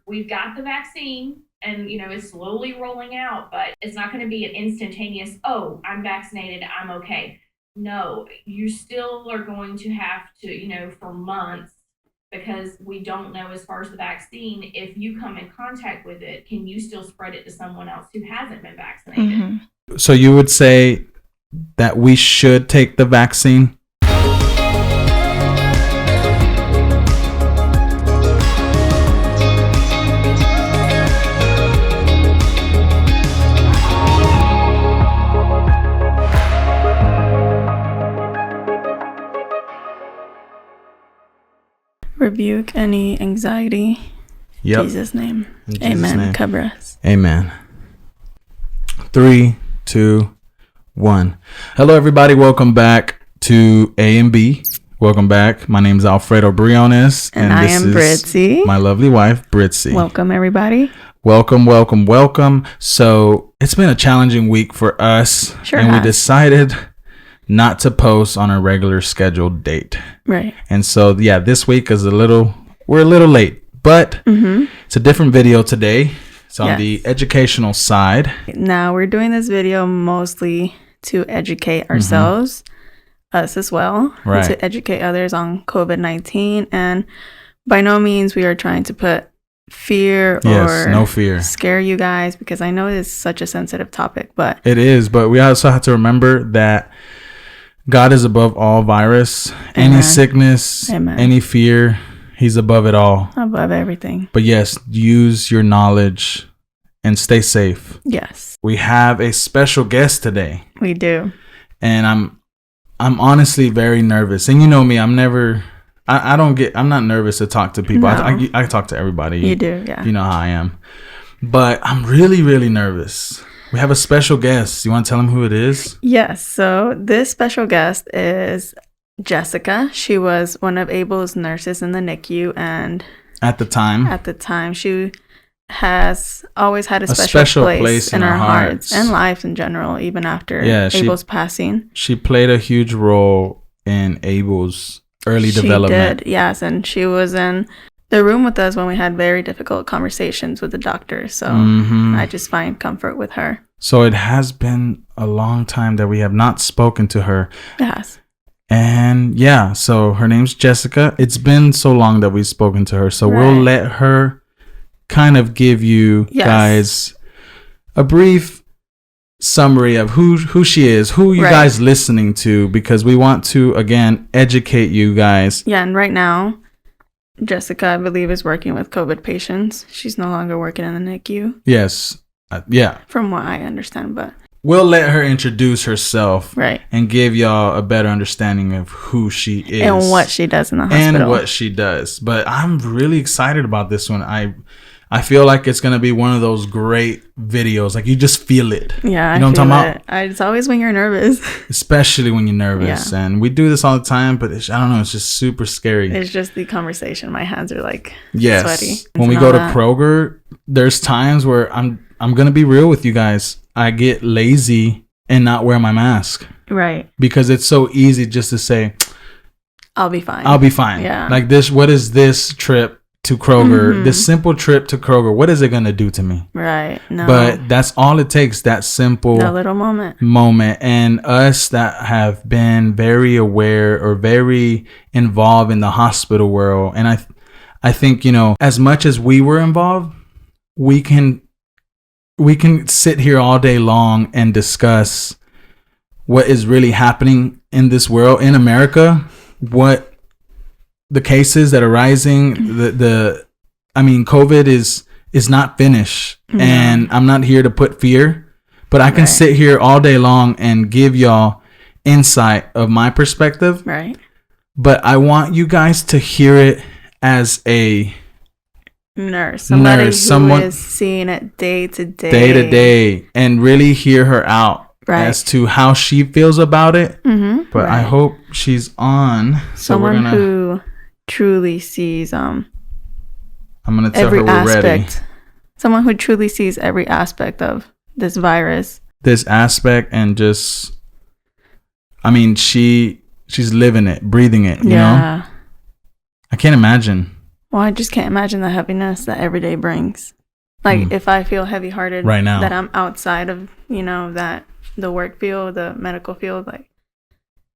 We've got the vaccine and, it's slowly rolling out, but it's not going to be an instantaneous, oh, I'm vaccinated, I'm okay. No, you still are going to have to, for months, because we don't know as far as the vaccine, if you come in contact with it, can you still spread it to someone else who hasn't been vaccinated? Mm-hmm. So you would say that we should take the vaccine? Rebuke any anxiety. Yep. Jesus' name. In Jesus' Amen. name. Cover us. Amen. 3, 2, 1. Hello, everybody. Welcome back to A and B. Welcome back. My name is Alfredo&Brithzy. And I am Brithzy. My lovely wife, Brithzy. Welcome, everybody. Welcome. So it's been a challenging week for us. Sure and has. we decided not to post on a regular scheduled date. Right. And so, yeah, this week is we're a little late, but it's a different video today. It's on the educational side. Now we're doing this video mostly to educate ourselves, us as well, Right. to educate others on COVID-19. And by no means we are trying to put fear or no fear. Scare you guys, because I know it's such a sensitive topic, but It is, but we also have to remember that God is above all virus, Amen. Any sickness, Amen. Any fear. He's above it all. Above everything. But yes, use your knowledge and stay safe. Yes, We have a special guest today, we do. and I'm honestly very nervous. And you know me, I'm not nervous to talk to people. No. I talk to everybody. You do, yeah. You know how I am. But I'm really, really nervous. We have a special guest. You want to tell him who it is? Yes. So this special guest is Jessica. She was one of Abel's nurses in the NICU, and At the time. at the time, she has always had a special place in our hearts and lives in general, even after Abel's passing. She played a huge role in Abel's early development. She did, yes. And she was in the room with us when we had very difficult conversations with the doctor. So I just find comfort with her. So it has been a long time that we have not spoken to her. Yes. And yeah, so her name's Jessica. It's been so long that we've spoken to her. So we'll let her kind of give you guys a brief summary of who she is, who you guys listening to, because we want to, again, educate you guys. Yeah, and right now, Jessica, I believe, is working with COVID patients. She's no longer working in the NICU. Yes. Yeah. From what I understand, but we'll let her introduce herself right. and give y'all a better understanding of who she is. And what she does in the hospital. And what she does. But I'm really excited about this one. I feel like it's going to be one of those great videos. Like, you just feel it. Yeah, you know what I'm talking about? It's always when you're nervous. Especially when you're nervous. Yeah. And we do this all the time, but I don't know. It's just super scary. It's just the conversation. My hands are like sweaty. It's when we go to Kroger, there's times where I'm going to be real with you guys. I get lazy and not wear my mask. Right. Because it's so easy just to say, I'll be fine. Yeah. Like this, what is this trip to Kroger, this simple trip to Kroger, what is it going to do to me? Right. No. But that's all it takes, that simple little moment. And us that have been very aware or very involved in the hospital world. And I think, as much as we were involved, we can sit here all day long and discuss what is really happening in this world, in America, what the cases that are rising, COVID is not finished. No. And I'm not here to put fear, but I can sit here all day long and give y'all insight of my perspective. Right. But I want you guys to hear it as a someone is seeing it day to day, and really hear her out as to how she feels about it. But I hope she's on. Someone who truly sees I'm gonna tell every her we're aspect. ready. Someone who truly sees every aspect of this virus. And just, she's living it, breathing it. You know, I can't imagine. Well, I just can't imagine the heaviness that every day brings. Like, if I feel heavy-hearted right now that I'm outside of, that the work field, the medical field, like,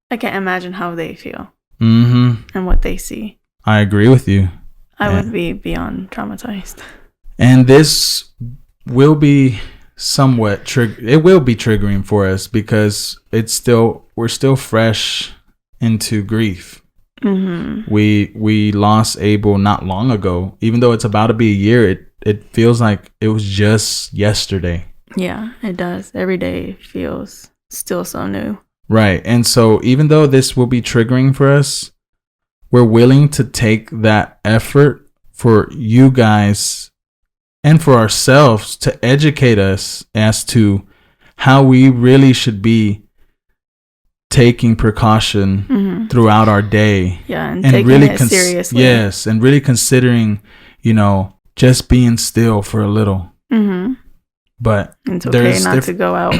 I can't imagine how they feel and what they see. I agree with you. I would be beyond traumatized. And this will be somewhat it will be triggering for us because we're still fresh into grief. We lost Abel not long ago. Even though it's about to be a year, it feels like it was just yesterday. Yeah, it does. Every day feels still so new. Right. And so even though this will be triggering for us, we're willing to take that effort for you guys and for ourselves to educate us as to how we really should be taking precaution throughout our day. Yeah, and taking really it seriously. Yes, and really considering, just being still for a little. But it's okay not to go out.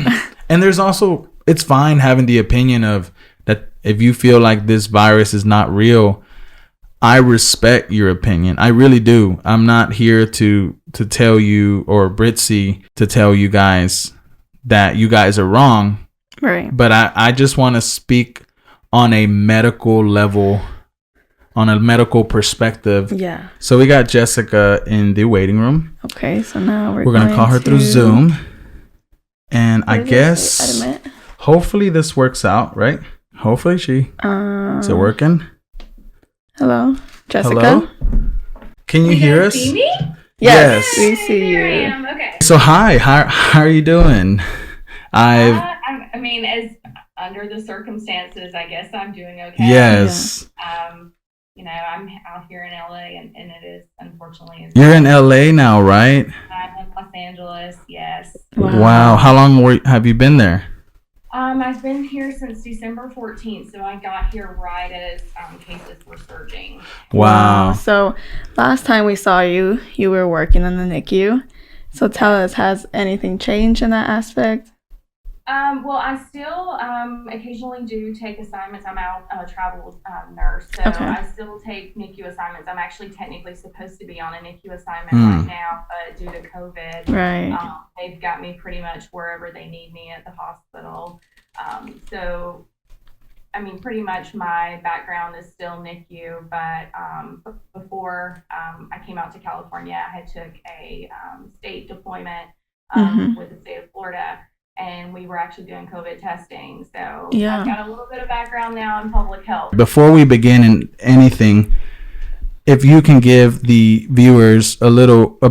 And there's also, it's fine having the opinion of that if you feel like this virus is not real, I respect your opinion. I really do. I'm not here to tell you, or Brithzy to tell you guys that you guys are wrong. Right. But I just want to speak on a medical level, on a medical perspective. Yeah. So we got Jessica in the waiting room. Okay, so now we're going to call her through Zoom. And I guess hopefully this works out, right? Hopefully is it working? Hello, Jessica. Hello? Can you hear us? See me? Yes, we see you. Here I am. Okay. So hi, how are you doing? I mean, as under the circumstances, I guess I'm doing okay. Yes. I'm out here in LA, and it is unfortunately. You're in LA now, right? I'm in Los Angeles. Yes. Wow. How long have you been there? I've been here since December 14th, so I got here right as cases were surging. Wow. So last time we saw you, you were working in the NICU. So tell us, has anything changed in that aspect? Well, I still occasionally do take assignments. I'm out a travel nurse, so I still take NICU assignments. I'm actually technically supposed to be on a NICU assignment right now, but due to COVID, they've got me pretty much wherever they need me at the hospital. So, I mean, pretty much my background is still NICU, but before I came out to California, I had took a state deployment with the state of Florida. And we were actually doing COVID testing. So I've got a little bit of background now in public health. Before we begin in anything, if you can give the viewers a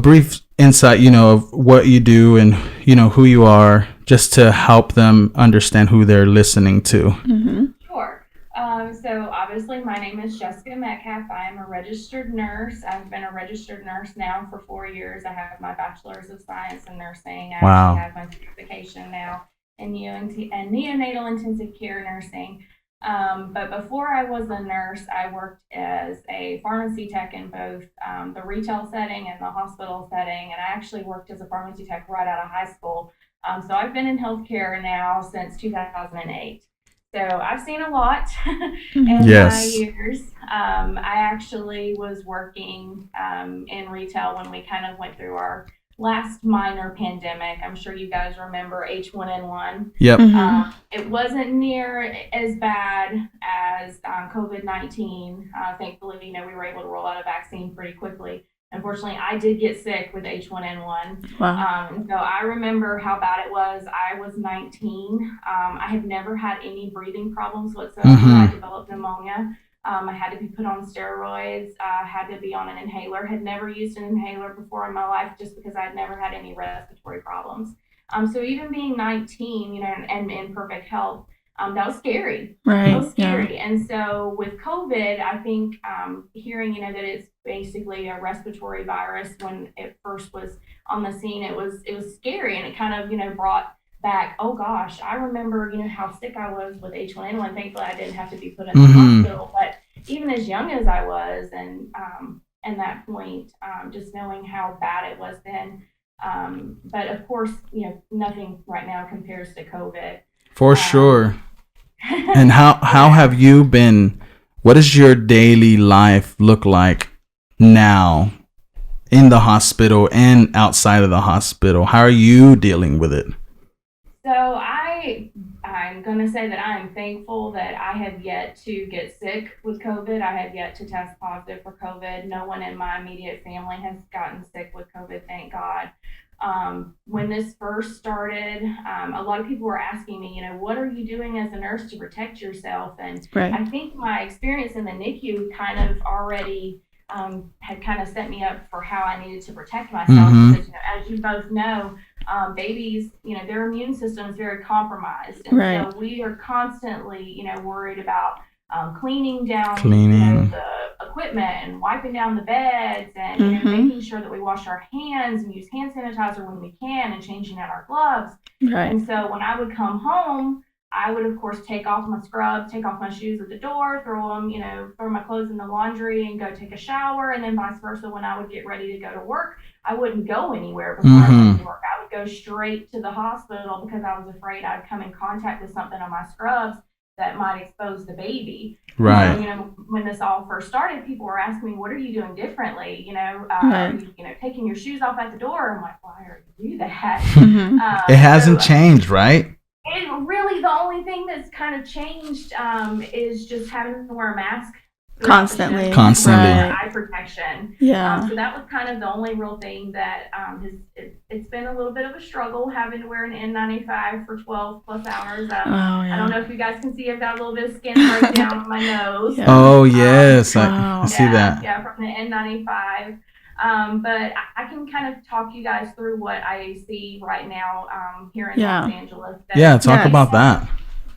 brief insight, of what you do and, who you are, just to help them understand who they're listening to. Sure. So obviously my name is Jessica Metcalf. I am a registered nurse. I've been a registered nurse now for 4 years. I have my bachelor's of science in nursing. I actually have my certification now in neonatal intensive care nursing. But before I was a nurse, I worked as a pharmacy tech in both the retail setting and the hospital setting. And I actually worked as a pharmacy tech right out of high school. So I've been in healthcare now since 2008. So I've seen a lot in my years. I actually was working in retail when we kind of went through our last minor pandemic. I'm sure you guys remember H1N1. Yep. It wasn't near as bad as COVID-19. Thankfully, we were able to roll out a vaccine pretty quickly. Unfortunately, I did get sick with H1N1. Wow. So I remember how bad it was. I was 19. I had never had any breathing problems whatsoever. I developed pneumonia. I had to be put on steroids. I had to be on an inhaler. Had never used an inhaler before in my life just because I'd never had any respiratory problems. So even being 19, and in perfect health, that was scary. Right. That was scary. Yeah. And so with COVID, I think hearing, that it's basically a respiratory virus when it first was on the scene, it was scary, and it kind of, brought back, oh gosh, I remember, how sick I was with H1N1. Thankfully, I didn't have to be put in the hospital, but even as young as I was, and that point, just knowing how bad it was then. But of course, nothing right now compares to COVID. For sure. And how have you been? What does your daily life look like now in the hospital and outside of the hospital? How are you dealing with it? So I'm going to say that I am thankful that I have yet to get sick with COVID. I have yet to test positive for COVID. No one in my immediate family has gotten sick with COVID, thank God. When this first started, a lot of people were asking me, what are you doing as a nurse to protect yourself? And Right. I think my experience in the NICU kind of already had kind of set me up for how I needed to protect myself. Because, as you both know, babies, their immune system is very compromised. And Right. so we are constantly, worried about cleaning down the equipment and wiping down the beds and making sure that we wash our hands and use hand sanitizer when we can and changing out our gloves. Right. And so when I would come home, I would of course take off my scrubs, take off my shoes at the door, throw my clothes in the laundry and go take a shower. And then vice versa, when I would get ready to go to work, I wouldn't go anywhere before I went to work. I would go straight to the hospital because I was afraid I'd come in contact with something on my scrubs that might expose the baby. Right. So, when this all first started, people were asking me, what are you doing differently? Are you, taking your shoes off at the door? I'm like, well, I already do that. It hasn't changed, right? It really, the only thing that's kind of changed is just having to wear a mask constantly. Right. Eye protection. Yeah. So that was kind of the only real thing that it's been a little bit of a struggle having to wear an N95 for 12 plus hours. I don't know if you guys can see, I've got a little bit of skin breakdown on my nose. Yeah. Oh yes, I see that. Yeah, from the N95. But I can kind of talk you guys through what I see right now here in Los Angeles. Talk about that.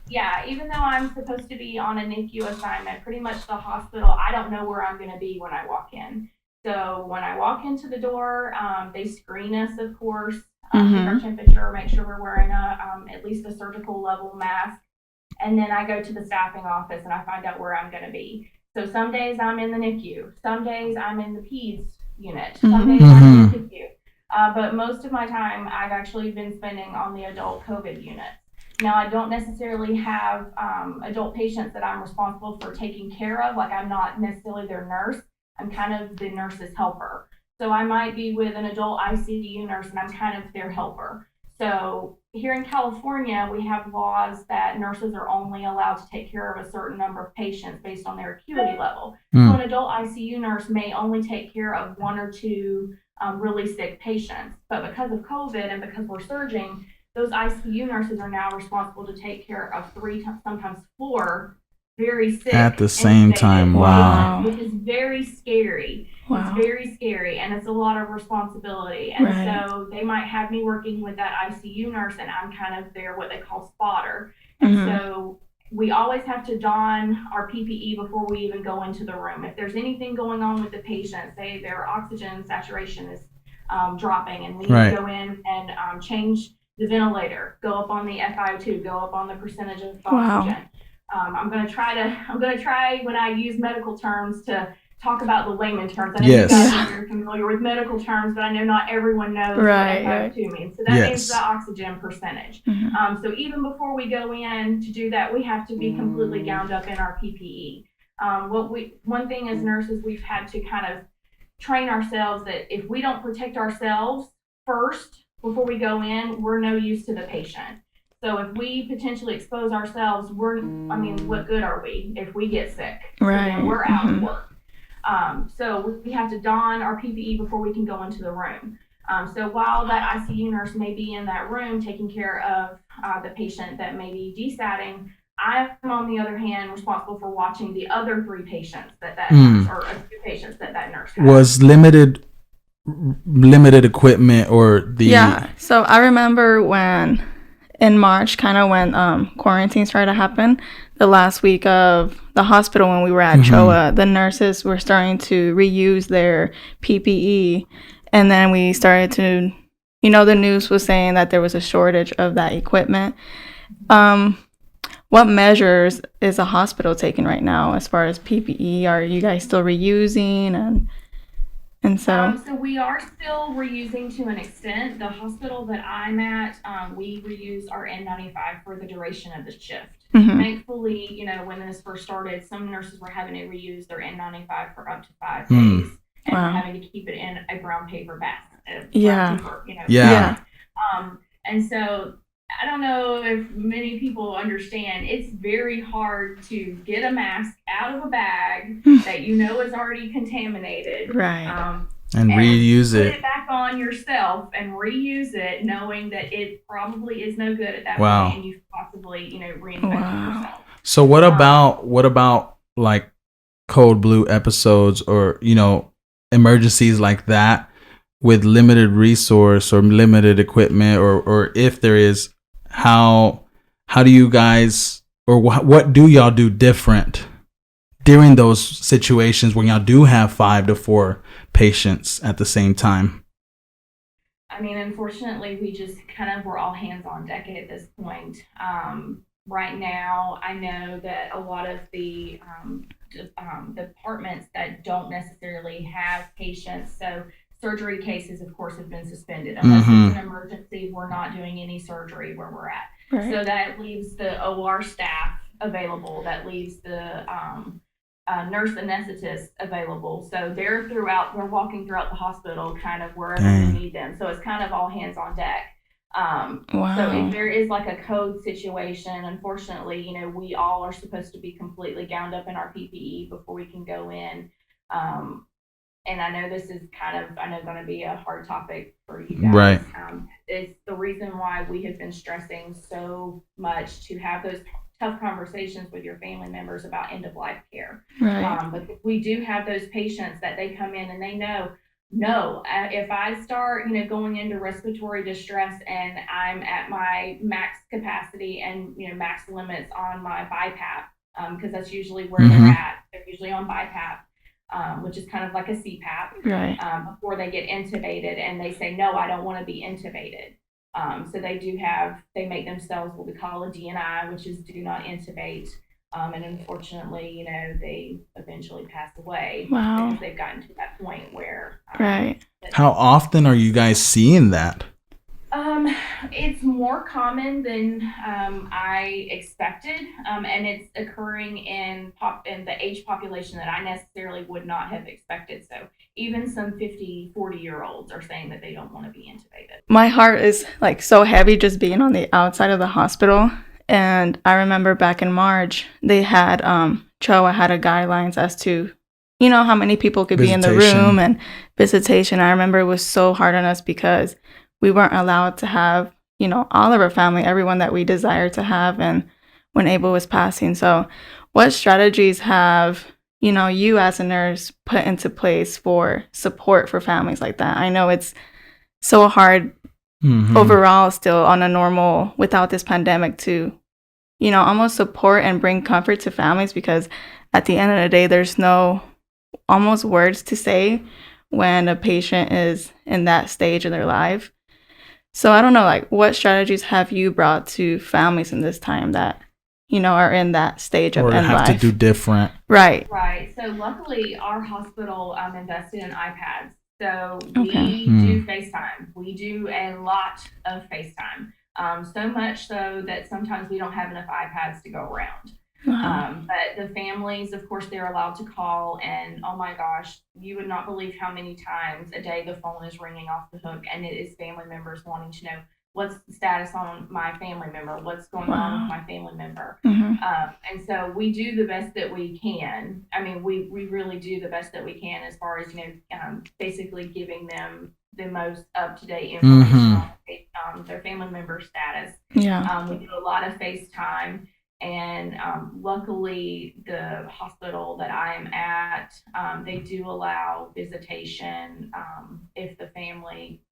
Yeah, even though I'm supposed to be on a NICU assignment, pretty much the hospital, I don't know where I'm going to be when I walk in. So when I walk into the door, they screen us, of course, take our temperature, make sure we're wearing at least a surgical level mask. And then I go to the staffing office and I find out where I'm going to be. So some days I'm in the NICU, some days I'm in the PEDS unit, some days I'm in the NICU. But most of my time I've actually been spending on the adult COVID unit. Now, I don't necessarily have adult patients that I'm responsible for taking care of. Like, I'm not necessarily their nurse. I'm kind of the nurse's helper. So I might be with an adult ICU nurse and I'm kind of their helper. So here in California, we have laws that nurses are only allowed to take care of a certain number of patients based on their acuity level. So an adult ICU nurse may only take care of one or two really sick patients. But because of COVID and because we're surging, those ICU nurses are now responsible to take care of 3, sometimes 4 very sick at the same time. Wow. Which is very scary. Wow. It's very scary and it's a lot of responsibility. And so they might have me working with that ICU nurse and I'm kind of their what they call spotter. And so we always have to don our PPE before we even go into the room. If there's anything going on with the patient, say their oxygen saturation is dropping and we need to go in and change the ventilator, go up on the FiO2, go up on the percentage of oxygen. I'm going to try when I use medical terms to talk about the layman terms. I know you guys are very familiar with medical terms, but I know not everyone knows what FiO2 means. So that means the oxygen percentage. So even before we go in to do that, we have to be completely gowned up in our PPE. One thing as nurses, we've had to kind of train ourselves that if we don't protect ourselves first, before we go in, we're no use to the patient. So if we potentially expose ourselves, what good are we if we get sick? Right. So then we're out of work. So we have to don our PPE before we can go into the room. So while that ICU nurse may be in that room taking care of the patient that may be desatting, I'm, on the other hand, responsible for watching the other 3 patients that nurse, or 2 patients that nurse has. Was limited equipment or the so I remember when in March, kind of when quarantine started to happen, the last week of the hospital when we were at CHOA, the nurses were starting to reuse their PPE, and then we started to, the news was saying that there was a shortage of that equipment. What measures is a hospital taking right now as far as PPE? Are you guys still reusing and so we are still reusing to an extent. The hospital that I'm at, we reuse our N95 for the duration of the shift. Thankfully, when this first started, some nurses were having to reuse their N95 for up to 5 days. and Wow. having to keep it in a brown paper bag, Yeah. brown paper, Yeah. bag. And so I don't know if many people understand, it's very hard to get a mask out of a bag that is already contaminated. Right. And reuse put it. it back on yourself and reuse it, knowing that it probably is no good at that Wow. point, and you've possibly, reinfected yourself. So what about like code blue episodes, or emergencies like that, with limited resource or limited equipment, or if there is, how do you guys, or what do y'all do different during those situations when y'all do have 5 to 4 patients at the same time? I mean, unfortunately, we just kind of were all hands on deck at this point. Right now, I know that a lot of the departments that don't necessarily have patients, so surgery cases, of course, have been suspended. Unless it's an emergency, we're not doing any surgery where we're at. Right. So that leaves the OR staff available. That leaves the nurse anesthetists available. So they're walking throughout the hospital, kind of wherever they need them. So it's kind of all hands on deck. So if there is like a code situation, unfortunately, we all are supposed to be completely gowned up in our PPE before we can go in. And I know this is going to be a hard topic for you guys. Right. It's the reason why we have been stressing so much to have those tough conversations with your family members about end of life care. Right. But we do have those patients that they come in and they know, no, if I start, going into respiratory distress and I'm at my max capacity and, max limits on my BiPAP, because that's usually where they're at. They're usually on BiPAP, which is kind of like a CPAP, Right. before they get intubated, and they say, no, I don't want to be intubated. So they make themselves what we call a DNI, which is do not intubate. And unfortunately, they eventually pass away. Wow. Because they've gotten to that point where. Right. How often are you guys seeing that? It's more common than I expected, and it's occurring in the age population that I necessarily would not have expected. So even some 50, 40-year-olds are saying that they don't want to be intubated. My heart is like so heavy just being on the outside of the hospital. And I remember back in March, they had CHOA had a guidelines as to, how many people could be in the room and visitation. I remember it was so hard on us because we weren't allowed to have, all of our family, everyone that we desired to have, and when Abel was passing. So what strategies have, you as a nurse put into place for support for families like that? I know it's so hard overall still on a normal, without this pandemic, to, almost support and bring comfort to families, because at the end of the day, there's no almost words to say when a patient is in that stage of their life. So I don't know, like, what strategies have you brought to families in this time that, are in that stage of end life? Or have to do different. Right. Right. So luckily, our hospital invested in iPads. So we do FaceTime. We do a lot of FaceTime. So much so that sometimes we don't have enough iPads to go around. But the families, of course, they're allowed to call, and oh my gosh, you would not believe how many times a day the phone is ringing off the hook, and it is family members wanting to know what's the status on my family member, what's going on with my family member. And so we do the best that we can. I mean, we really do the best that we can as far as, basically giving them the most up-to-date information on their family member status. Yeah. We do a lot of FaceTime. And luckily, the hospital that I am at, they do allow visitation if the family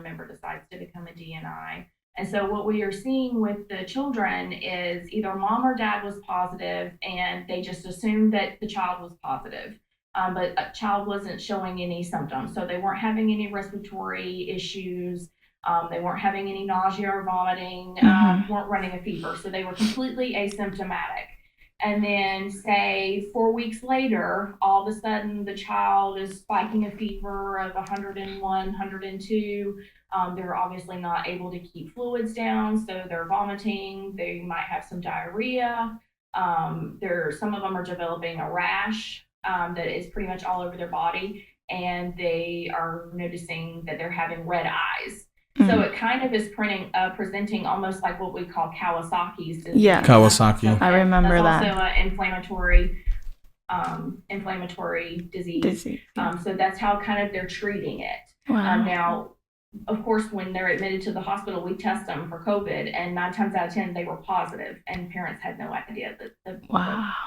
member decides to become a DNI. And so what we are seeing with the children is either mom or dad was positive, and they just assumed that the child was positive. But a child wasn't showing any symptoms, so they weren't having any respiratory issues. They weren't having any nausea or vomiting, weren't running a fever. So they were completely asymptomatic. And then, say, 4 weeks later, all of a sudden the child is spiking a fever of 101, 102. They're obviously not able to keep fluids down, so they're vomiting. They might have some diarrhea. Some of them are developing a rash that is pretty much all over their body. and they are noticing that they're having red eyes. Mm. So it kind of is presenting almost like what we call Kawasaki's disease. Yeah. Kawasaki. I remember that's that. also an inflammatory disease. So that's how kind of they're treating it. Wow. Now, of course, when they're admitted to the hospital, we test them for COVID, and 9 times out of 10, they were positive, and parents had no idea that the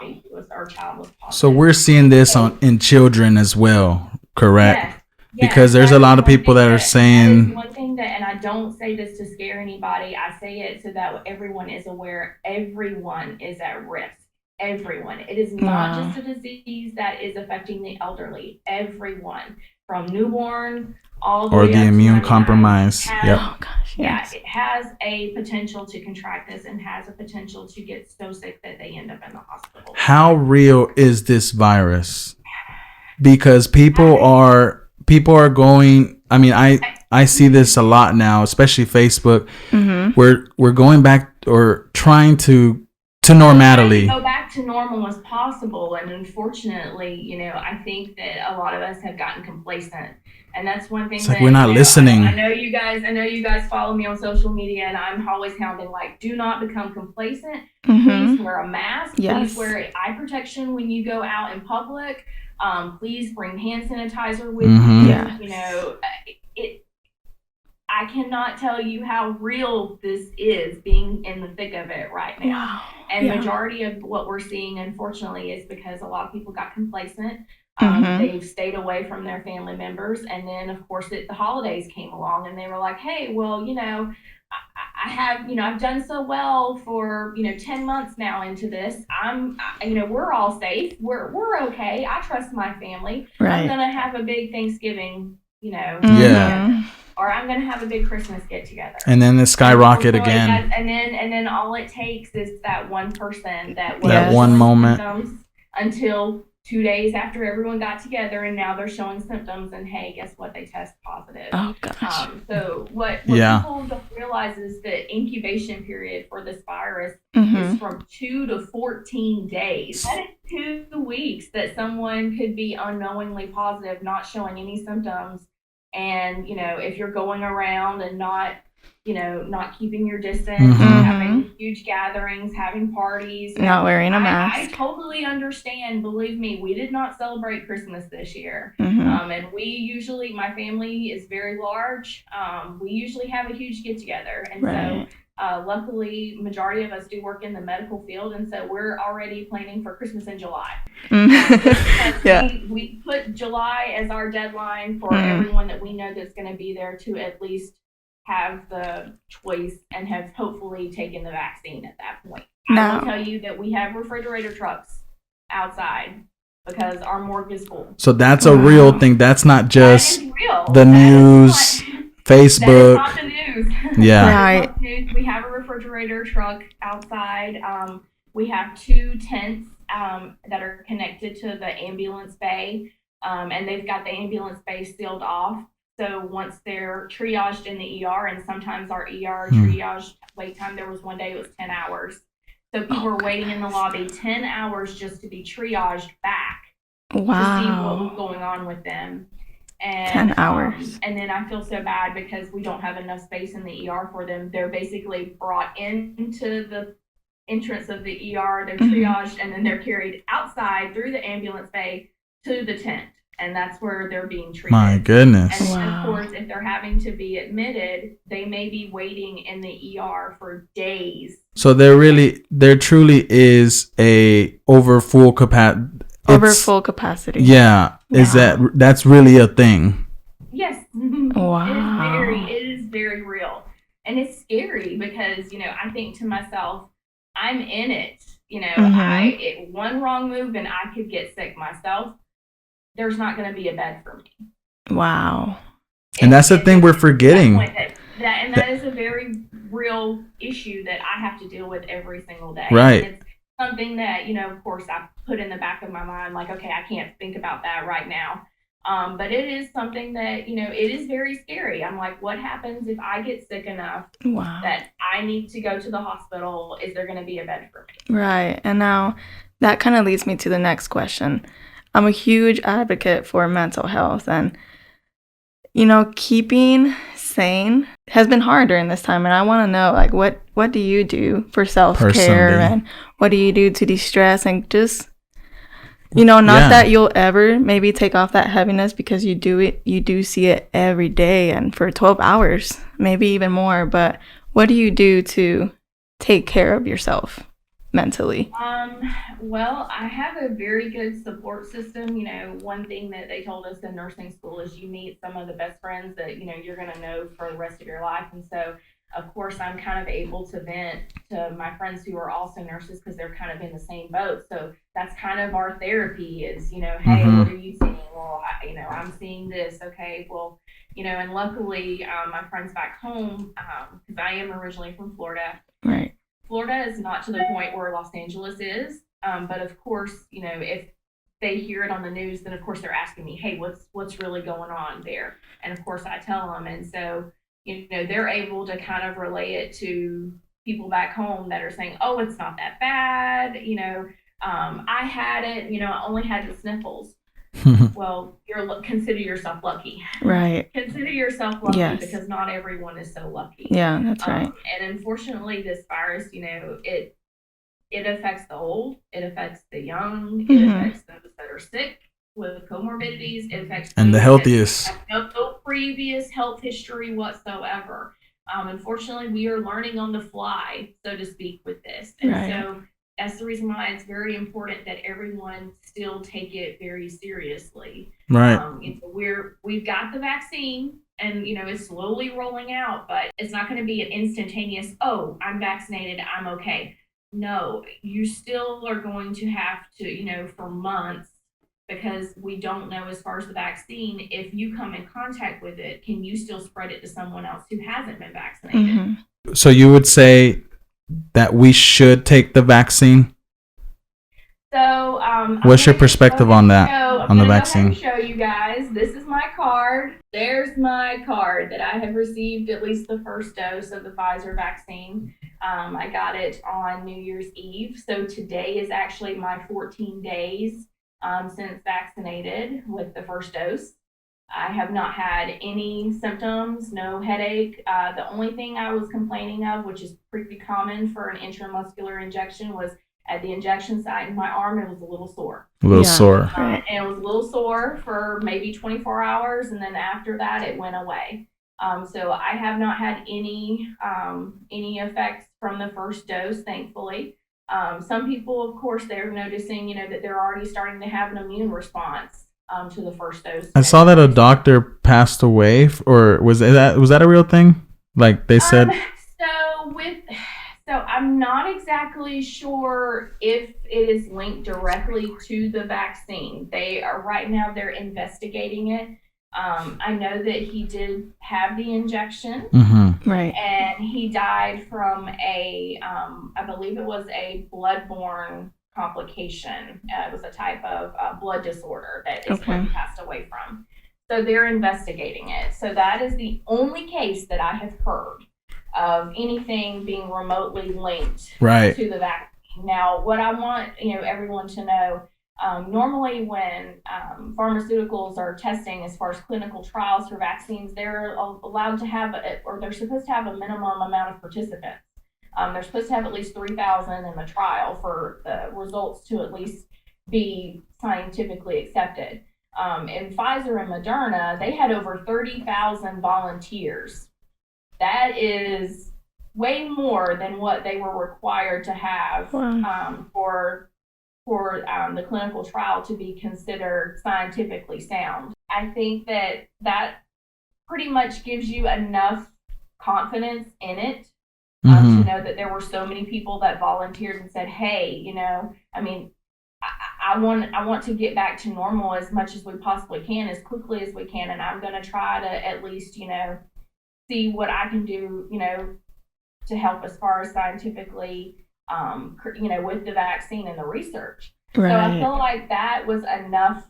baby our child was positive. So we're seeing this in children as well, correct? Yes. Because there's a lot of people that are saying. That is one thing that, and I don't say this to scare anybody, I say it so that everyone is aware. Everyone is at risk. Everyone. It is not just a disease that is affecting the elderly. Everyone, from newborn all the way or the up immune to compromise. Has, oh gosh, yes. Yeah, it has a potential to contract this and has a potential to get so sick that they end up in the hospital. How real is this virus? Because people are going. I mean, I see this a lot now, especially Facebook. Mm-hmm. We're going back or trying to normality. Go back to normal as possible, and unfortunately, I think that a lot of us have gotten complacent, and that's one thing. It's like we're not listening. I know you guys follow me on social media, and I'm always hounding like, do not become complacent. Mm-hmm. Please wear a mask. Yes. Please wear eye protection when you go out in public. Please bring hand sanitizer with you. Yeah. I cannot tell you how real this is, being in the thick of it right now. Wow. And majority of what we're seeing, unfortunately, is because a lot of people got complacent. They've stayed away from their family members. And then, of course, the holidays came along and they were like, hey, well, I have, I've done so well for, 10 months now into this. We're all safe. We're okay. I trust my family. Right. I'm going to have a big Thanksgiving, Yeah. Or I'm going to have a big Christmas get together. And then the skyrocket again. And then all it takes is that one person that one moment until 2 days after everyone got together, and now they're showing symptoms, and hey, guess what? They test positive. Oh gosh. So what people don't realize is the incubation period for this virus is from 2 to 14 days. That is 2 weeks that someone could be unknowingly positive, not showing any symptoms. And, if you're going around and not keeping your distance, having huge gatherings, having parties, not wearing a mask. I totally understand. Believe me, we did not celebrate Christmas this year. And my family is very large. We usually have a huge get together. And so luckily, majority of us do work in the medical field, and so we're already planning for Christmas in July. We put July as our deadline for everyone that we know that's going to be there to at least have the choice and have hopefully taken the vaccine at that point. I will tell you that we have refrigerator trucks outside because our morgue is full. So that's a real thing. That's not just the news. Facebook. That is not the news. Yeah. Right. We have a refrigerator truck outside. We have 2 tents that are connected to the ambulance bay, and they've got the ambulance bay sealed off. So once they're triaged in the ER, and sometimes our ER triage wait time, there was one day it was 10 hours. So people were waiting in the lobby 10 hours just to be triaged back to see what was going on with them. And 10 hours. And then I feel so bad because we don't have enough space in the ER for them. They're basically brought into the entrance of the ER, they're triaged, and then they're carried outside through the ambulance bay to the tent. And that's where they're being treated. My goodness. And of course, if they're having to be admitted, they may be waiting in the ER for days. So there truly is a over full capacity. Yeah. That's really a thing? Yes. Wow. It is very real. And it's scary because, I think to myself, I'm in it. One wrong move and I could get sick myself. There's not going to be a bed for me. Wow. And that's the thing we're forgetting. That is a very real issue that I have to deal with every single day. Right. And it's something that, of course, I put in the back of my mind, like, okay, I can't think about that right now. But it is something that, it is very scary. I'm like, what happens if I get sick enough that I need to go to the hospital? Is there going to be a bed for me? Right. And now that kind of leads me to the next question. I'm a huge advocate for mental health, and keeping sane has been hard during this time, and I want to know, like, what do you do for self-care Personally. and what do you do to de-stress and just not that you'll ever maybe take off that heaviness, because you do see it every day and for 12 hours, maybe even more, but what do you do to take care of yourself mentally? Well, I have a very good support system. One thing that they told us in nursing school is you meet some of the best friends that, you're going to know for the rest of your life. And so, of course, I'm kind of able to vent to my friends who are also nurses because they're kind of in the same boat. So that's kind of our therapy is, hey, Mhm. what are you seeing? Well, I'm seeing this. Okay, well, and luckily my friends back home, because I am originally from Florida. Right. Florida is not to the point where Los Angeles is, but of course, if they hear it on the news, then of course they're asking me, "Hey, what's really going on there?" And of course I tell them, and so they're able to kind of relay it to people back home that are saying, "Oh, it's not that bad," I had it, I only had the sniffles. Well, consider yourself lucky. Right. Consider yourself lucky, Yes. because not everyone is so lucky. Yeah, that's right. And unfortunately, this virus, it affects the old, it affects the young, it affects those that are sick with comorbidities, it affects And the those healthiest. that have no previous health history whatsoever. Unfortunately, we are learning on the fly, so to speak, with this. And Right. so that's the reason why it's very important that everyone still take it very seriously. Right. We've got the vaccine, and it's slowly rolling out, but it's not going to be an instantaneous, oh, I'm vaccinated, I'm okay. No, you still are going to have to, for months, because we don't know, as far as the vaccine, if you come in contact with it, can you still spread it to someone else who hasn't been vaccinated? So you would say that we should take the vaccine? So, what's your perspective on that, on the vaccine? I'm going to show you guys. This is my card. There's my card that I have received at least the first dose of the Pfizer vaccine. I got it on New Year's Eve. So today is actually my 14 days since vaccinated with the first dose. I have not had any symptoms, no headache. The only thing I was complaining of, which is pretty common for an intramuscular injection, was at the injection site in my arm, it was a little sore. A little sore. And it was a little sore for maybe 24 hours, and then after that, it went away. So I have not had any effects from the first dose, thankfully. Some people, of course, they're noticing, that they're already starting to have an immune response to the first dose. I saw that a doctor passed away, or was that a real thing? Like they said. So I'm not exactly sure if it is linked directly to the vaccine. They are right now, they're investigating it. I know that he did have the injection, right, and he died from I believe it was a bloodborne complication. It was a type of blood disorder that is what he passed away from. So they're investigating it. So that is the only case that I have heard of anything being remotely linked to the vaccine. Now, what I want everyone to know, normally when pharmaceuticals are testing as far as clinical trials for vaccines, they're allowed to have, or they're supposed to have a minimum amount of participants. They're supposed to have at least 3,000 in the trial for the results to at least be scientifically accepted. In Pfizer and Moderna, they had over 30,000 volunteers. That is way more than what they were required to have for the clinical trial to be considered scientifically sound. I think that pretty much gives you enough confidence in it to know that there were so many people that volunteered and said, hey, I want to get back to normal as much as we possibly can, as quickly as we can, and I'm going to try to at least, see what I can do, to help as far as scientifically, with the vaccine and the research. Right. So I feel like that was enough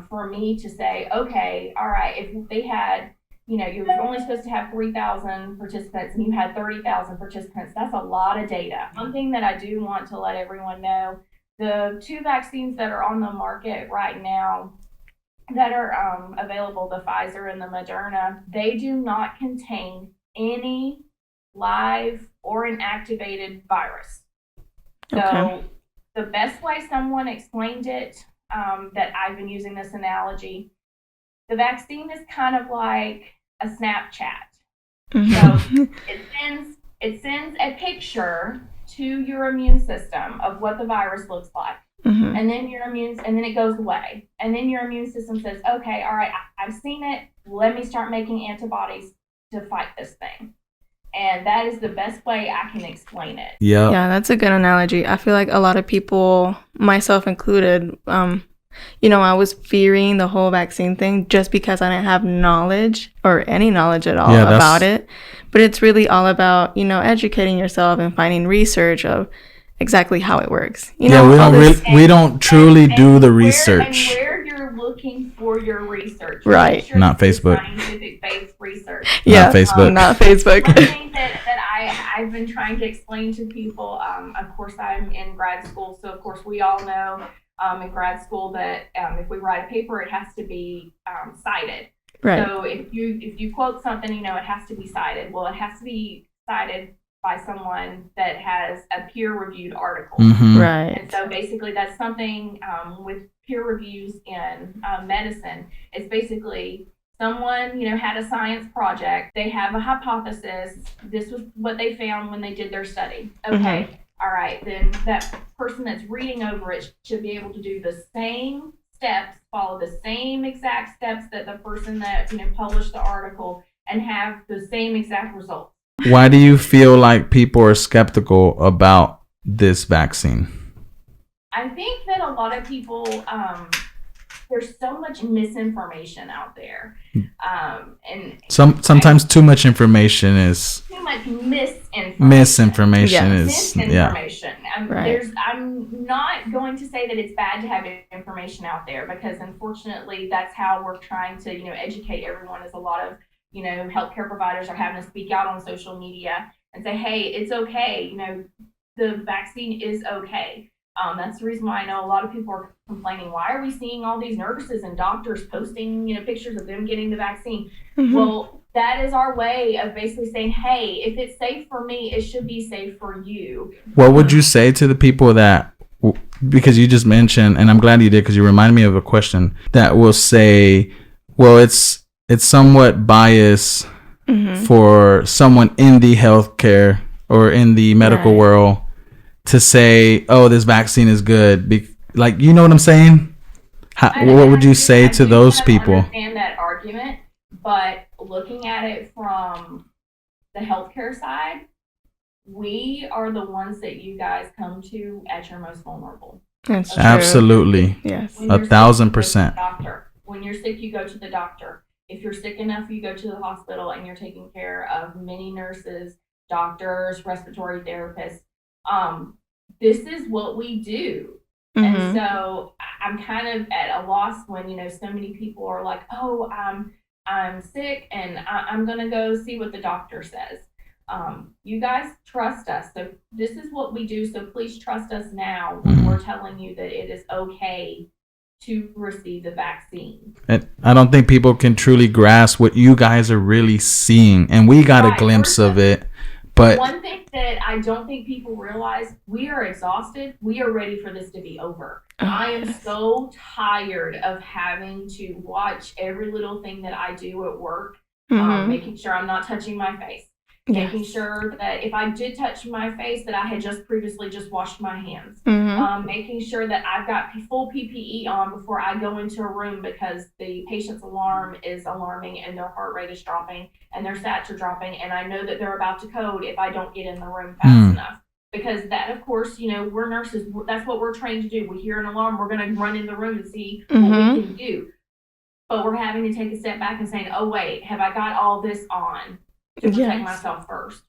for me to say, okay, all right, if they had, you were only supposed to have 3,000 participants and you had 30,000 participants, that's a lot of data. One thing that I do want to let everyone know, The two vaccines that are on the market right now that are available, the Pfizer and the Moderna, they do not contain any live or inactivated virus. So Okay. the best way someone explained it, that I've been using this analogy, the vaccine is kind of like a Snapchat. So it sends a picture to your immune system of what the virus looks like. And then and then it goes away. And then your immune system says, okay, all right, I've seen it. Let me start making antibodies to fight this thing. And that is the best way I can explain it. Yeah. Yeah, that's a good analogy. I feel like a lot of people, myself included, I was fearing the whole vaccine thing just because I didn't have knowledge or any knowledge at all about it. But it's really all about, educating yourself and finding research of exactly how it works. We don't truly do the research. And where you're looking for your research. Right. Sure not Facebook. Scientific-based research. Yeah, not Facebook. Not Facebook. One thing that I've been trying to explain to people, of course, I'm in grad school, so of course we all know in grad school that if we write a paper, it has to be cited. Right. So if you quote something, it has to be cited. Well, it has to be cited by someone that has a peer-reviewed article. Mm-hmm. Right. And so basically that's something with peer reviews in medicine. It's basically someone, had a science project. They have a hypothesis. This was what they found when they did their study. Okay, all right. Then that person that's reading over it should be able to do the same steps, follow the same exact steps that the person that, published the article and have the same exact results. Why do you feel like people are skeptical about this vaccine? I think that a lot of people, there's so much misinformation out there, and sometimes too much information is too much misinformation. Misinformation is misinformation. Right. I'm not going to say that it's bad to have information out there, because unfortunately that's how we're trying to educate everyone. Is a lot of healthcare providers are having to speak out on social media and say, hey, it's okay. The vaccine is okay. That's the reason why I know a lot of people are complaining. Why are we seeing all these nurses and doctors posting, pictures of them getting the vaccine? Mm-hmm. Well, that is our way of basically saying, hey, if it's safe for me, it should be safe for you. What would you say to the people that, because you just mentioned, and I'm glad you did because you reminded me of a question, that will say, well, it's somewhat biased for someone in the healthcare or in the medical world to say, oh, this vaccine is good. You know what I'm saying? What would you say to those people? I understand that argument, but looking at it from the healthcare side, we are the ones that you guys come to at your most vulnerable. That's true. Absolutely. Yes. 1,000%. When you're sick, you go to the doctor. If you're sick enough, you go to the hospital and you're taking care of many nurses, doctors, respiratory therapists. This is what we do. And so I'm kind of at a loss when, so many people are like, oh, I'm sick and I'm going to go see what the doctor says. You guys trust us. So this is what we do. So please trust us now when we're telling you that it is okay to receive the vaccine. And I don't think people can truly grasp what you guys are really seeing. And we got a glimpse of it. But one thing that I don't think people realize, we are exhausted. We are ready for this to be over. I am so tired of having to watch every little thing that I do at work, making sure I'm not touching my face, making sure that if I did touch my face, that I had just previously just washed my hands, making sure that I've got full PPE on before I go into a room, because the patient's alarm is alarming and their heart rate is dropping and their stats are dropping, and I know that they're about to code if I don't get in the room fast enough. Because that, of course, we're nurses. That's what we're trained to do. We hear an alarm, we're going to run in the room and see what we can do. But we're having to take a step back and saying, oh, wait, have I got all this on to protect myself first?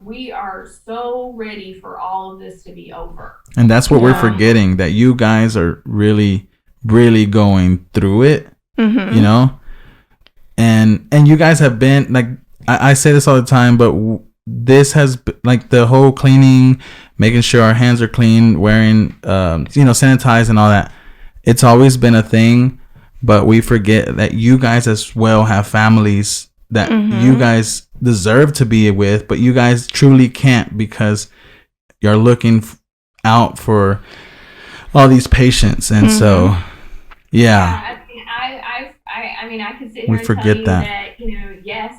We are so ready for all of this to be over. And that's what we're forgetting, that you guys are really, really going through it, and you guys have been, like, I say this all the time, but this has, like, the whole cleaning making sure our hands are clean, wearing, sanitize and all that. It's always been a thing, but we forget that you guys as well have families that you guys deserve to be with, but you guys truly can't because you're looking out for all these patients. And so, yeah. I mean, I could sit We here and tell forget you that. yes,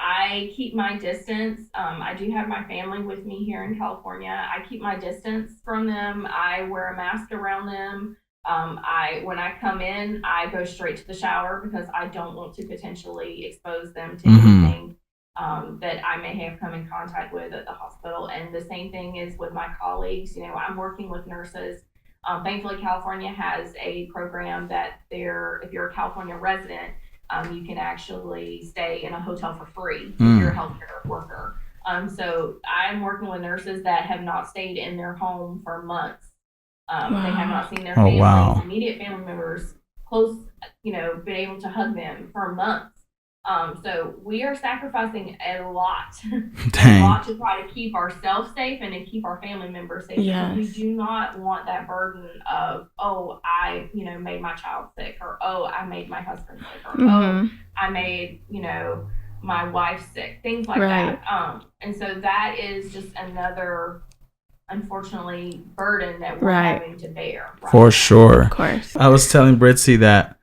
I keep my distance. I do have my family with me here in California. I keep my distance from them. I wear a mask around them. When I come in, I go straight to the shower because I don't want to potentially expose them to anything that I may have come in contact with at the hospital. And the same thing is with my colleagues. I'm working with nurses. Thankfully, California has a program that if you're a California resident, you can actually stay in a hotel for free if you're a healthcare worker. So I'm working with nurses that have not stayed in their home for months. They have not seen their families, immediate family members, close, been able to hug them for months. So we are sacrificing a lot, a lot to try to keep ourselves safe and to keep our family members safe. Because we do not want that burden of, oh, I, made my child sick, or oh, I made my husband sick, or oh, I made, my wife sick, things like that. And so that is just another, unfortunately, burden that we're having to bear. For sure. Of course. I was telling Brithzy that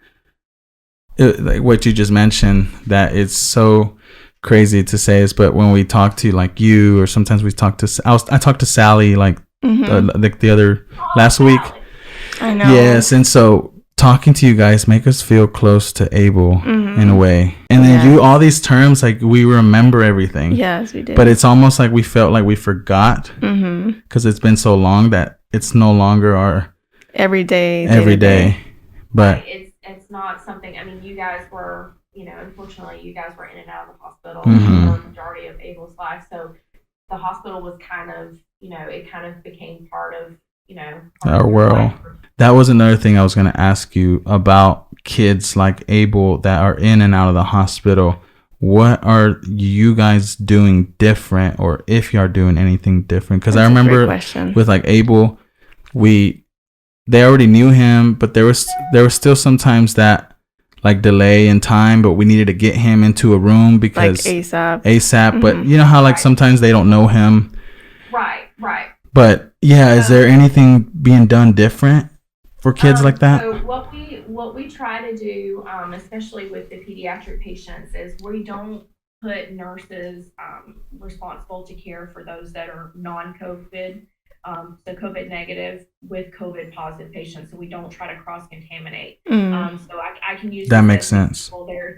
like what you just mentioned, that it's so crazy to say this, but when we talk to like you, or sometimes we talk to, I talked to Sally like the other last week. I know. Yes, and so talking to you guys make us feel close to Abel in a way, and then all these terms, like we remember everything. Yes, we did. But it's almost like we felt like we forgot because it's been so long that it's no longer our every day. But it's not something. I mean, you guys were, unfortunately, you guys were in and out of the hospital for the majority of Abel's life. So the hospital was kind of, it kind of became part of, our world. That was another thing I was going to ask you about kids like Abel that are in and out of the hospital. What are you guys doing different, or if you are doing anything different? Because I remember with like Abel, they already knew him, but there was still sometimes that like delay in time, but we needed to get him into a room because like ASAP. But you know how like sometimes they don't know him. Right. But is there anything being done different for kids like that? So what we try to do, especially with the pediatric patients, is we don't put nurses responsible to care for those that are non-COVID. So COVID negative with COVID positive patients, so we don't try to cross contaminate. So I can use that makes sense.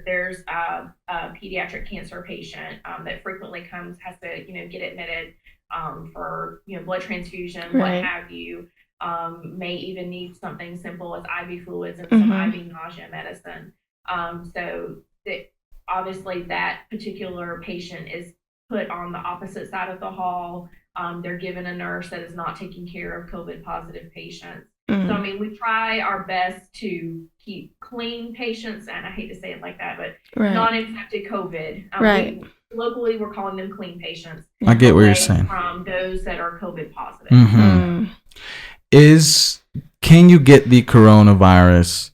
There's a pediatric cancer patient that frequently has to get admitted for blood transfusion, what have you. May even need something simple as IV fluids and some IV nausea medicine. So obviously that particular patient is put on the opposite side of the hall. They're given a nurse that is not taking care of COVID positive patients. So, I mean, we try our best to keep clean patients, and I hate to say it like that, but non-infected COVID. Locally, we're calling them clean patients. I get what you're saying. From those that are COVID positive. Can you get the coronavirus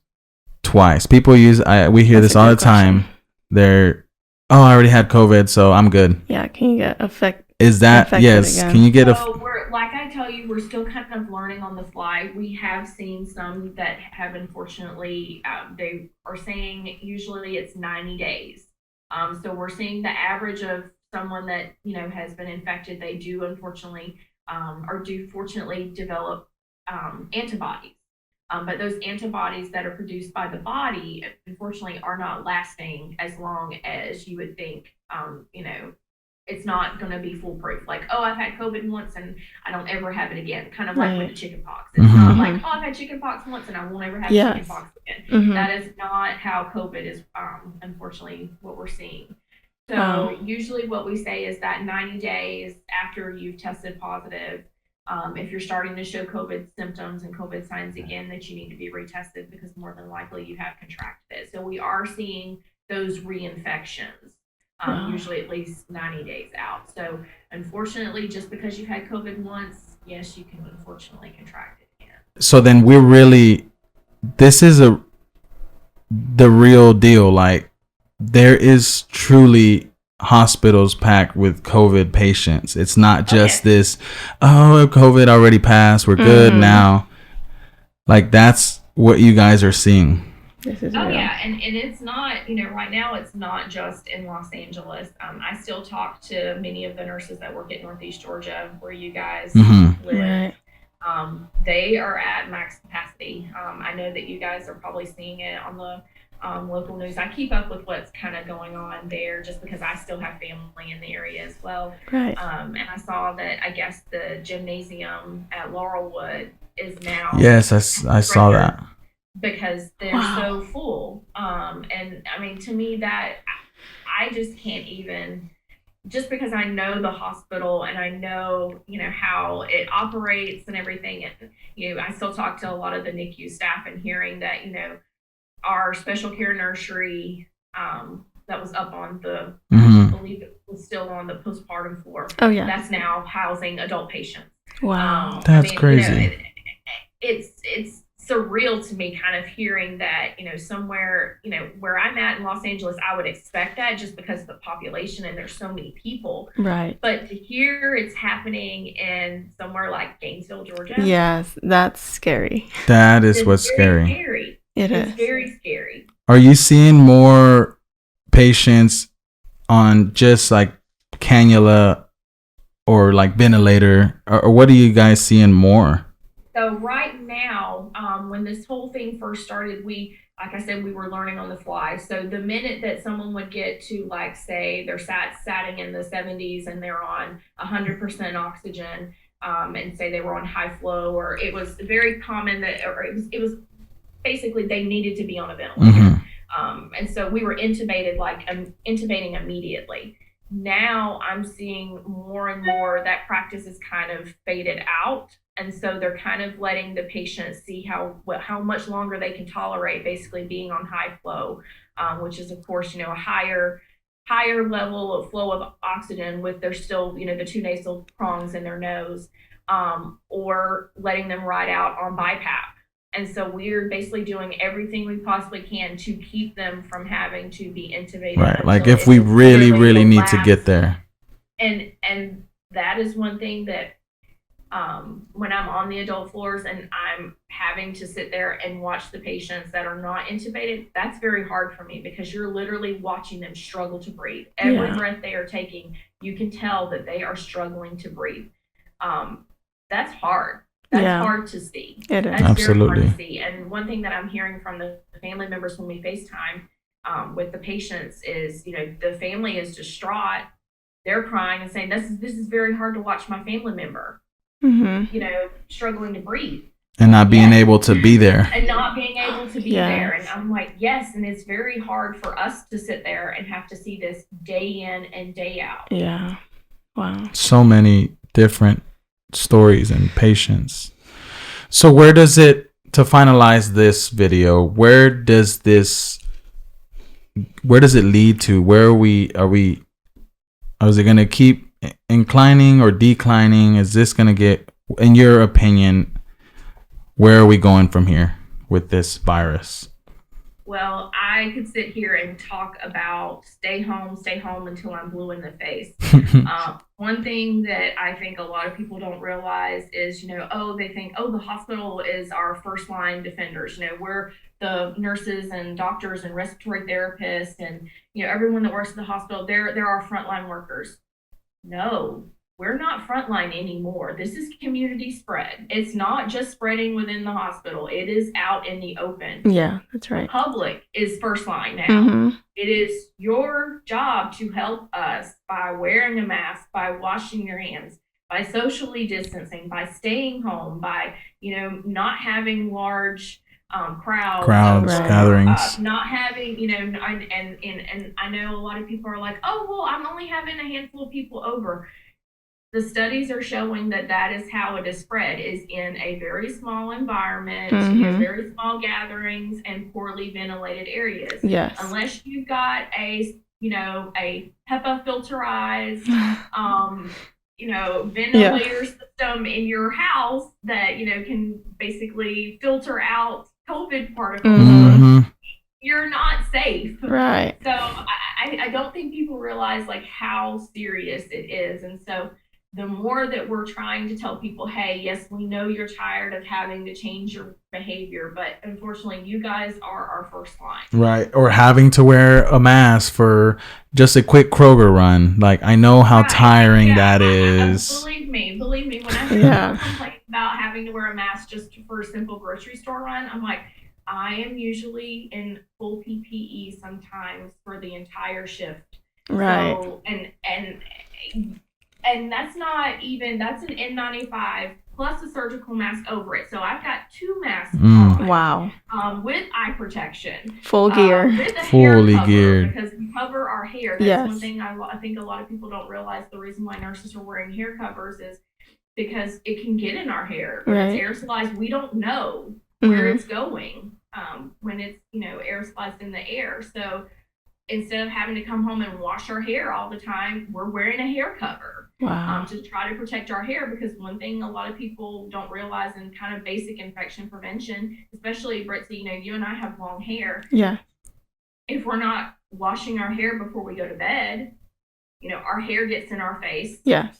twice? People we hear this all the time. I already had COVID, so I'm good. Yeah, can you get Is that yes? Again? Can you get like I tell you, we're still kind of learning on the fly. We have seen some that have unfortunately they are saying usually it's 90 days. So we're seeing the average of someone that has been infected. They do unfortunately fortunately develop antibodies. But those antibodies that are produced by the body, unfortunately, are not lasting as long as you would think. It's not going to be foolproof. Like, oh, I've had COVID once and I don't ever have it again. Kind of like with the chicken pox. It's not like, oh, I've had chicken pox once and I won't ever have chicken pox again. That is not how COVID is, unfortunately, what we're seeing. So usually what we say is that 90 days after you've tested positive, if you're starting to show COVID symptoms and COVID signs again, that you need to be retested because more than likely you have contracted it. So we are seeing those reinfections. Wow. usually at least 90 days out. So unfortunately, just because you had COVID once, yes, you can unfortunately contract it again. So then this is the real deal. Like, there is truly hospitals packed with COVID patients. It's not just this, oh, COVID already passed, we're good now. Like, that's what you guys are seeing. This is Oh real. yeah, and it's not, right now it's not just in Los Angeles. I still talk to many of the nurses that work at Northeast Georgia, where you guys live. Right. They are at max capacity. I know that you guys are probably seeing it on the local news. I keep up with what's kind of going on there just because I still have family in the area as well. Right. And I saw that I guess the gymnasium at Laurelwood is now. Yes, I saw that. Because they're so full. And I mean, to me, that I just can't even, just because I know the hospital and I know, how it operates and everything. And, I still talk to a lot of the NICU staff and hearing that, our special care nursery that was up on the, I believe it was still on the postpartum floor. Oh, yeah. That's now housing adult patients. Wow. That's crazy. It's surreal to me kind of hearing that, somewhere, where I'm at in Los Angeles, I would expect that just because of the population and there's so many people. Right. But to hear it's happening in somewhere like Gainesville, Georgia. Yes, that's scary. That is what's scary. It's very scary. Are you seeing more patients on just like cannula or like ventilator, or what are you guys seeing more? So right now, when this whole thing first started, like I said, we were learning on the fly. So the minute that someone would get to, like, say they're satting in the 70s and they're on 100% oxygen, and say they were on high flow, or it was very common that, or it was basically they needed to be on a ventilator. And so we were intubating immediately. Now I'm seeing more and more that practice is kind of faded out. And so they're kind of letting the patient see how much longer they can tolerate basically being on high flow, which is, of course, a higher level of flow of oxygen with their still, the two nasal prongs in their nose, or letting them ride out on BiPAP. And so we're basically doing everything we possibly can to keep them from having to be intubated. Right. Like if we really, really need to get there. And that is one thing that, when I'm on the adult floors and I'm having to sit there and watch the patients that are not intubated, that's very hard for me because you're literally watching them struggle to breathe. Every breath they are taking, you can tell that they are struggling to breathe. That's hard. That's hard to see. It is. That's Absolutely. very hard to see. And one thing that I'm hearing from the family members when we FaceTime with the patients is, the family is distraught. They're crying and saying, this is very hard to watch my family member. Struggling to breathe. And not being able to be there. And not being able to be there. And I'm like, yes, and it's very hard for us to sit there and have to see this day in and day out. Yeah. Wow. So many different stories and patients. So to finalize this video, where does it lead to? Is it going to keep inclining or declining? Is this going to get, in your opinion, where are we going from here with this virus? Well, I could sit here and talk about stay home until I'm blue in the face. One thing that I think a lot of people don't realize is, they think, the hospital is our first line defenders. We're the nurses and doctors and respiratory therapists and, everyone that works at the hospital, they're our frontline workers. No, we're not frontline anymore. This is community spread. It's not just spreading within the hospital. It is out in the open. Yeah, that's right. The public is first line now. It is your job to help us by wearing a mask, by washing your hands, by socially distancing, by staying home, by, not having large crowds, gatherings, not having, and I know a lot of people are like, oh, well, I'm only having a handful of people over. The studies are showing that is how it is spread, is in a very small environment, very small gatherings, and poorly ventilated areas. Yes. Unless you've got a a HEPA filterized, ventilator system in your house that, can basically filter out COVID particles, Mm-hmm. you're not safe. Right. So I don't think people realize like how serious it is. And so the more that we're trying to tell people, hey, yes, we know you're tired of having to change your behavior, but unfortunately, you guys are our first line. Right. Or having to wear a mask for just a quick Kroger run. Like, I know how tiring that is. Believe me, when I hear people complain about having to wear a mask just for a simple grocery store run, I'm like, I am usually in full PPE sometimes for the entire shift. Right. So, and that's not even, that's an N95 plus a surgical mask over it. So I've got 2 masks on. Wow. With eye protection. Full gear. With a Fully hair cover, geared. because we cover our hair. That's one thing I think a lot of people don't realize. The reason why nurses are wearing hair covers is because it can get in our hair. When it's aerosolized, we don't know where it's going when it's, aerosolized in the air. So instead of having to come home and wash our hair all the time, we're wearing a hair cover to try to protect our hair. Because one thing a lot of people don't realize in kind of basic infection prevention, especially Brithzy, you and I have long hair. Yeah. If we're not washing our hair before we go to bed, our hair gets in our face. Yeah.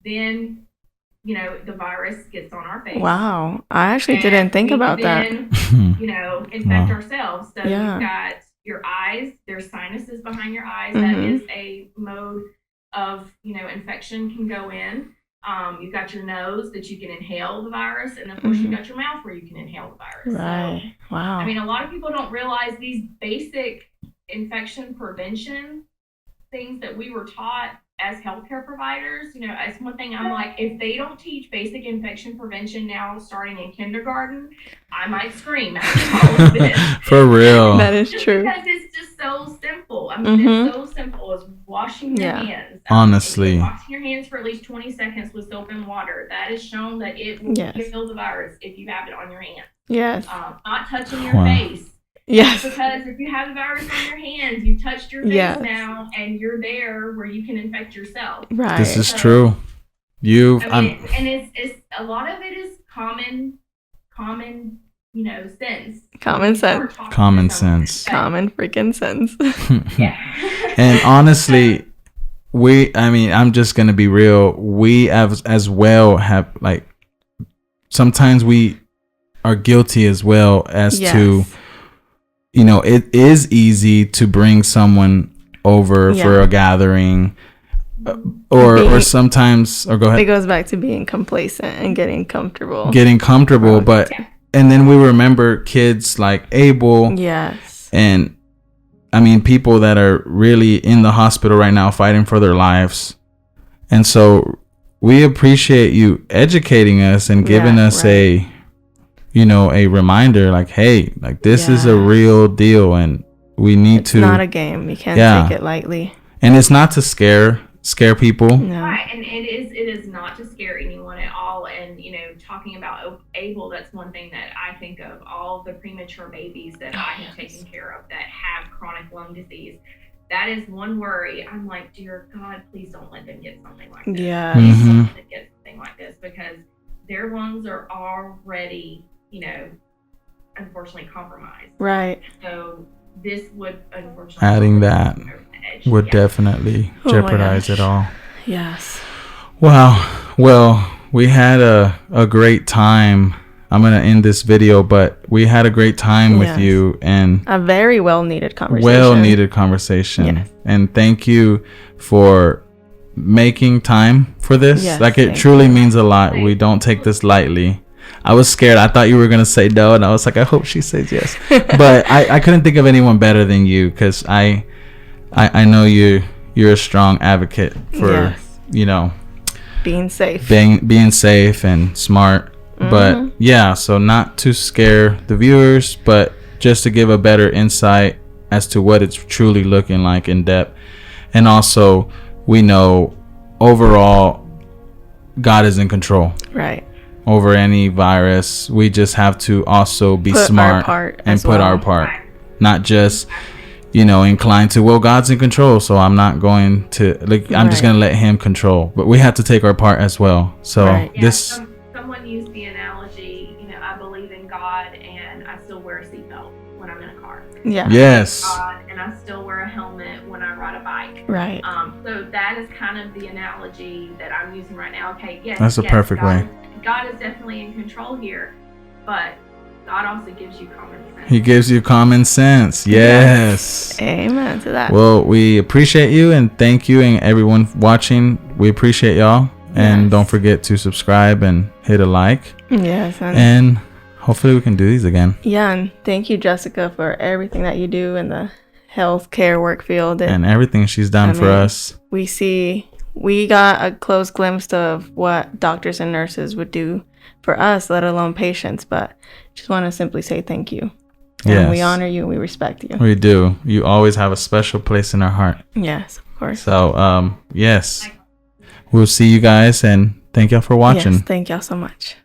Then, the virus gets on our face. Wow. I actually didn't think about that. Infect ourselves. So you've got your eyes, there's sinuses behind your eyes. That is a mode of, infection can go in. You've got your nose that you can inhale the virus. And of course, you've got your mouth where you can inhale the virus. Right. So, wow. I mean, a lot of people don't realize these basic infection prevention things that we were taught as healthcare providers. It's one thing I'm like, if they don't teach basic infection prevention now starting in kindergarten, I might scream after all of this. For real. That is just true. Because it's just so simple. I mean, it's so simple as washing your hands. Honestly. Washing your hands for at least 20 seconds with soap and water. That is shown that it will kill the virus if you have it on your hands. Yes. Not touching your face. Yes. Because if you have the virus on your hands, you've touched your face now, and you're there where you can infect yourself. Right. This is true. And it's a lot of it is common, sense. Common sense. Common sense. Common freaking sense. Yeah. And honestly, I'm just gonna be real. We as well have, like, sometimes we are guilty as well as to. It is easy to bring someone over for a gathering, or sometimes, or go ahead. It goes back to being complacent and getting comfortable. But and then we remember kids like Abel. Yes. And I mean, people that are really in the hospital right now fighting for their lives. And so we appreciate you educating us and giving us a reminder, like, hey, like, this is a real deal, and we need it's not a game. You can't take it lightly. And it's not to scare people. No. Right, and it is not to scare anyone at all. And talking about Abel, that's one thing that I think of, all the premature babies that I have taken care of that have chronic lung disease. That is one worry. I'm like, dear God, please don't let them get something like this. Yeah. Please don't let them get something like this, because their lungs are already unfortunately compromised. Right. So this would unfortunately adding that would definitely jeopardize it all. Yes. Wow. Well, we had a great time. I'm going to end this video, but we had a great time with you, and a very well-needed conversation. Yes. And thank you for making time for this. Yes, like, it truly means a lot. We don't take this lightly. I was scared. I thought you were going to say no, and I was like, I hope she says yes. But I couldn't think of anyone better than you, because I know you're a strong advocate for, being safe. Being safe and smart. But so not to scare the viewers, but just to give a better insight as to what it's truly looking like in depth. And also, we know overall, God is in control. Right. Over any virus. We just have to also be smart and put our part. Not just, inclined to, well, God's in control, so I'm not going to, I'm just Right. going to let him control. But we have to take our part as well. So Right. Yeah, this, someone used the analogy, I believe in God and I still wear a seatbelt when I'm in a car. Yeah. yes, God, and I still wear a helmet when I ride a bike. Right. So that is kind of the analogy that I'm using right now. Okay, yes, That's a perfect way. God is definitely in control here, but God also gives you common sense. he gives you common sense. Yes. Amen to that. Well, we appreciate you and thank you and everyone watching. We appreciate y'all. And Yes. don't forget to subscribe and hit a like. Yes. And hopefully we can do these again. Yeah, and thank you, Jessica, for everything that you do in the healthcare work field. And everything she's done for us. We got a close glimpse of what doctors and nurses would do for us, let alone patients. But just want to simply say thank you. And we Yes. honor you and we respect you. We do. You always have a special place in our heart. Yes, of course. So, yes. We'll see you guys and thank y'all for watching. Yes, thank y'all so much.